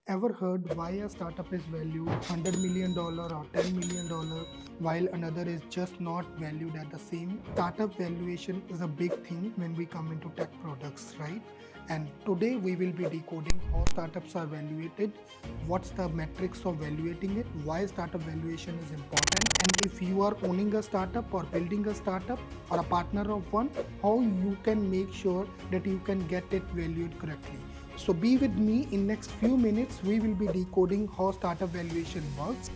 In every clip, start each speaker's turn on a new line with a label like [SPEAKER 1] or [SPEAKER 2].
[SPEAKER 1] Ever heard why a startup is valued $100 million or $10 million while another is just not valued at the same? Startup valuation is a big thing when we come into tech products, right? And today we will be decoding how startups are valuated, what's the metrics of valuating it, why startup valuation is important, and if you are owning a startup or building a startup or a partner of one, how you can make sure that you can get it valued correctly. So be with me. In next few minutes we will be decoding how startup valuation works.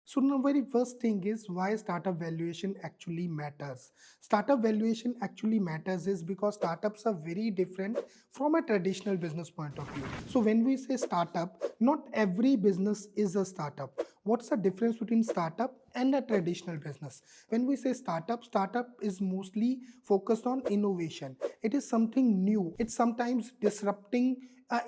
[SPEAKER 1] So the very first thing is why startup valuation actually matters. Startup valuation actually matters is because startups are very different from a traditional business point of view. So when we say startup, not every business is a startup. What's the difference between startup and a traditional business? When we say startup, startup is mostly focused on innovation. It is something new. It's sometimes disrupting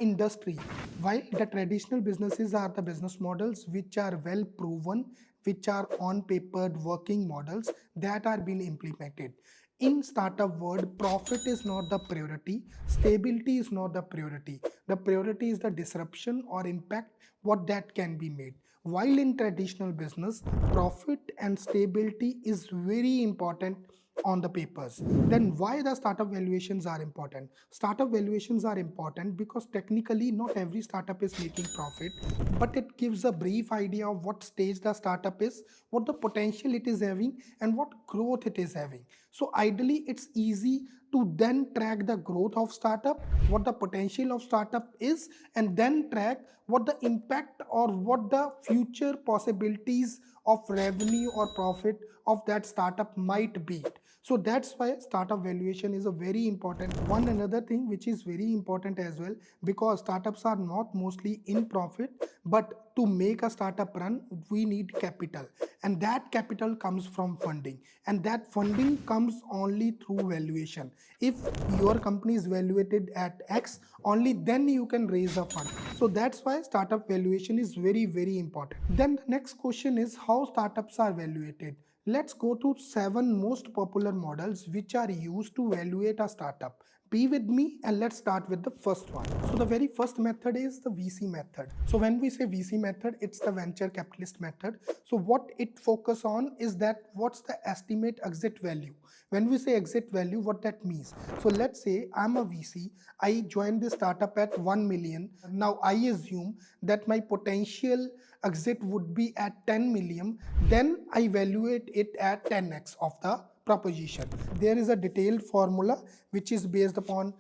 [SPEAKER 1] industry, while the traditional businesses are the business models which are well proven, which are on paper working models that are being implemented. In startup world, profit is not the priority, stability is not the priority. The priority is the disruption or impact what that can be made. While in traditional business, profit and stability is very important on the papers. Then why the startup valuations are important? Startup valuations are important because technically not every startup is making profit, but it gives a brief idea of what stage the startup is, what the potential it is having, and what growth it is having. So ideally it's easy to then track the growth of startup, what the potential of startup is, and then track what the impact or what the future possibilities of revenue or profit of that startup might be. So that's why startup valuation is a very important one. Another thing which is very important as well, because startups are not mostly in profit, but to make a startup run we need capital, and that capital comes from funding, and that funding comes only through valuation. If your company is valuated at X, only then you can raise a fund. So that's why startup valuation is very important. Then the next question is how startups are valuated. Let's go to 7 most popular models which are used to evaluate a startup. Be with me and let's start with the first one. So the very first method is the VC method. So when we say VC method, it's the venture capitalist method. So what it focus on is that what's the estimate exit value. When we say exit value, what that means? So let's say I'm a VC, I joined this startup at 1 million. Now I assume that my potential exit would be at 10 million, then I evaluate it at 10x of the proposition. There is a detailed formula which is based upon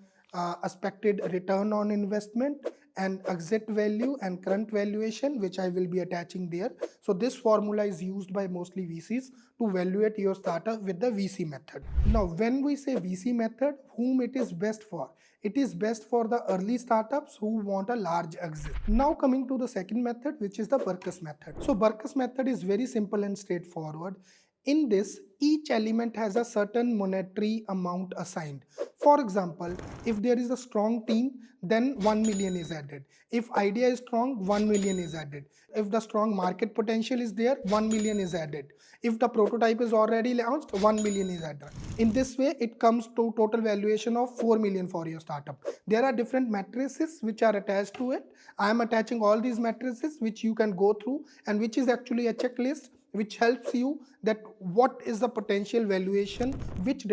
[SPEAKER 1] expected return on investment and exit value and current valuation, which I will be attaching there. So this formula is used by mostly VCs to evaluate your startup with the VC method. Now when we say VC method, whom it is best for? It is best for the early startups who want a large exit. Now coming to the second method, which is the Bverse method. So Bverse method is very simple and straightforward. In this, each element has a certain monetary amount assigned. For example, if there is a strong team, then 1 million is added. If idea is strong, 1 million is added. If the strong market potential is there, 1 million is added. If the prototype is already launched, 1 million is added. In this way, it comes to total valuation of 4 million for your startup. There are different matrices which are attached to it. I am attaching all these matrices which you can go through, and which is actually a checklist which helps you that what is the potential valuation, which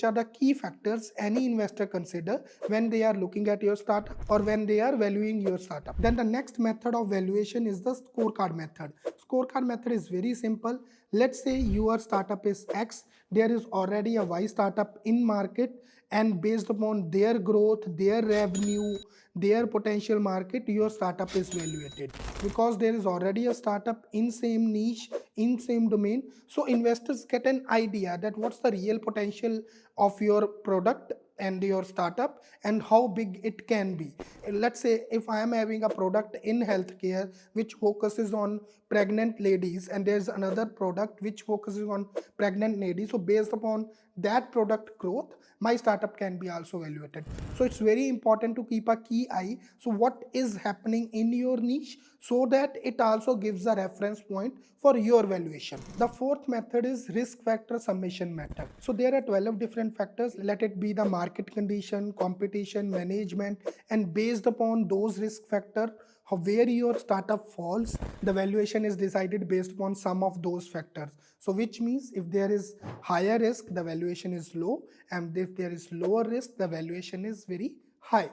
[SPEAKER 1] are the key factors any investor consider when they are looking at your startup or when they are valuing your startup. Then the next method of valuation is the scorecard method. Scorecard method is very simple. Let's say your startup is X, there is already a Y startup in market, and based upon their growth, their revenue, their potential market, your startup is valuated. Because there is already a startup in same niche, in same domain, so investors get an idea that what's the real potential of your product and your startup and how big it can be. Let's say if I am having a product in healthcare which focuses on pregnant ladies, and there's another product which focuses on pregnant ladies, so based upon that product growth, my startup can be also evaluated. So it's very important to keep a key eye so what is happening in your niche, so that it also gives a reference point for your valuation. The fourth method is risk factor summation method. So there are 12 different factors. Let it be the market condition, competition, management, and based upon those risk factor, where your startup falls, the valuation is decided based upon some of those factors. So which means if there is higher risk, the valuation is low, and if there is lower risk, the valuation is very high.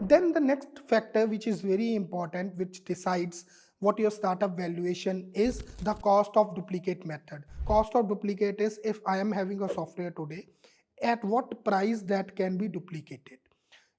[SPEAKER 1] Then the next factor which is very important, which decides what your startup valuation is, the cost of duplicate method. Cost of duplicate is, if I am having a software today, at what price that can be duplicated,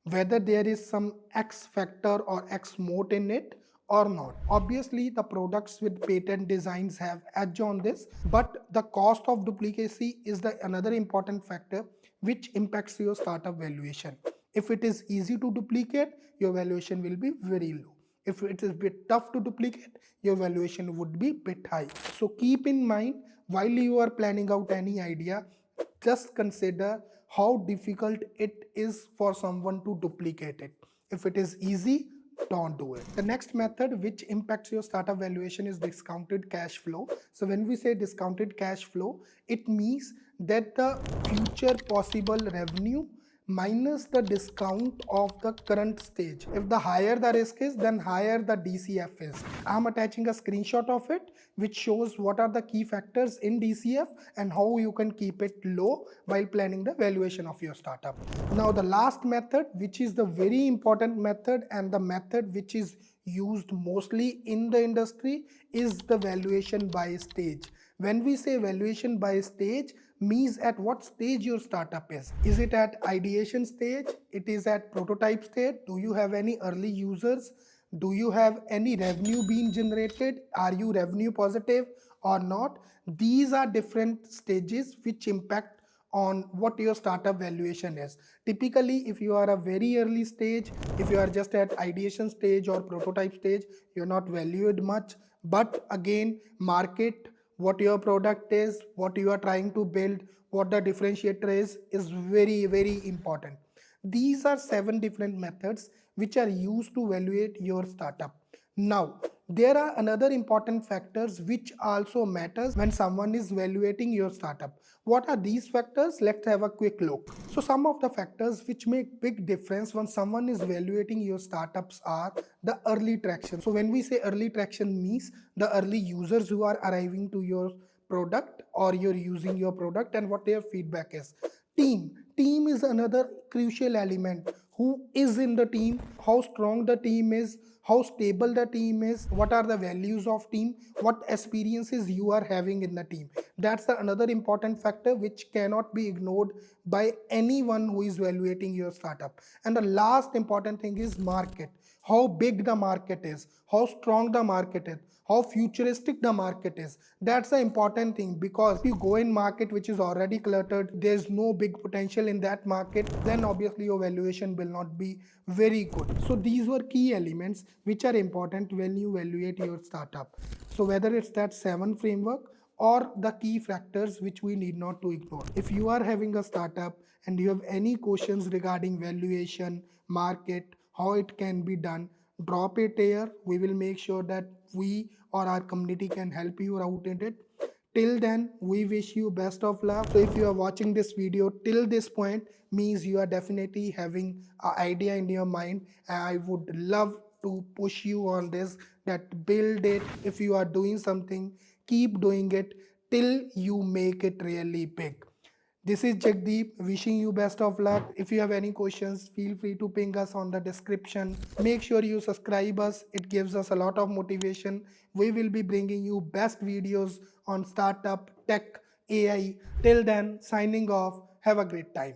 [SPEAKER 1] whether there is some X factor or X moat in it or not. Obviously, the products with patent designs have edge on this, but the cost of duplicacy is the another important factor which impacts your startup valuation. If it is easy to duplicate, your valuation will be very low. If it is a bit tough to duplicate, your valuation would be bit high. So keep in mind, while you are planning out any idea, just consider how difficult it is for someone to duplicate it. If it is easy, don't do it. The next method which impacts your startup valuation is discounted cash flow. So when we say discounted cash flow, it means that the future possible revenue minus the discount of the current stage. If the higher the risk is, then higher the DCF is. I'm attaching a screenshot of it which shows what are the key factors in DCF and how you can keep it low while planning the valuation of your startup. Now the last method, which is the very important method and the method which is used mostly in the industry, is the valuation by stage. When we say valuation by stage, means at what stage your startup is. Is it at ideation stage? It is at prototype stage? Do you have any early users? Do you have any revenue being generated? Are you revenue positive or not? These are different stages which impact on what your startup valuation is. Typically, if you are a very early stage, if you are just at ideation stage or prototype stage, you're not valued much. But again, market, what your product is, what you are trying to build, what the differentiator is very, very important. These are 7 different methods which are used to evaluate your startup. Now, there are another important factors which also matters when someone is evaluating your startup. What are these factors? Let's have a quick look. So some of the factors which make big difference when someone is evaluating your startups are the early traction. So when we say early traction, means the early users who are arriving to your product or you're using your product and what their feedback is. Team is another crucial element. Who is in the team, how strong the team is, how stable the team is, what are the values of team, what experiences you are having in the team. That's another important factor which cannot be ignored by anyone who is evaluating your startup. And the last important thing is market. How big the market is, how strong the market is, how futuristic the market is. That's the important thing, because if you go in market which is already cluttered, there's no big potential in that market, then obviously your valuation will not be very good. So these were key elements which are important when you evaluate your startup. So whether it's that 7 framework or the key factors which we need not to ignore. If you are having a startup and you have any questions regarding valuation, market, how it can be done, drop it here. We will make sure that we or our community can help you out in it. Till then, we wish you best of luck. So if you are watching this video till this point, means you are definitely having an idea in your mind, and I would love to push you on this, that build it. If you are doing something, keep doing it till you make it really big. This is Jagdeep, wishing you best of luck. If you have any questions, feel free to ping us on the description. Make sure you subscribe us. It gives us a lot of motivation. We will be bringing you best videos on startup, tech, AI. Till then, signing off. Have a great time.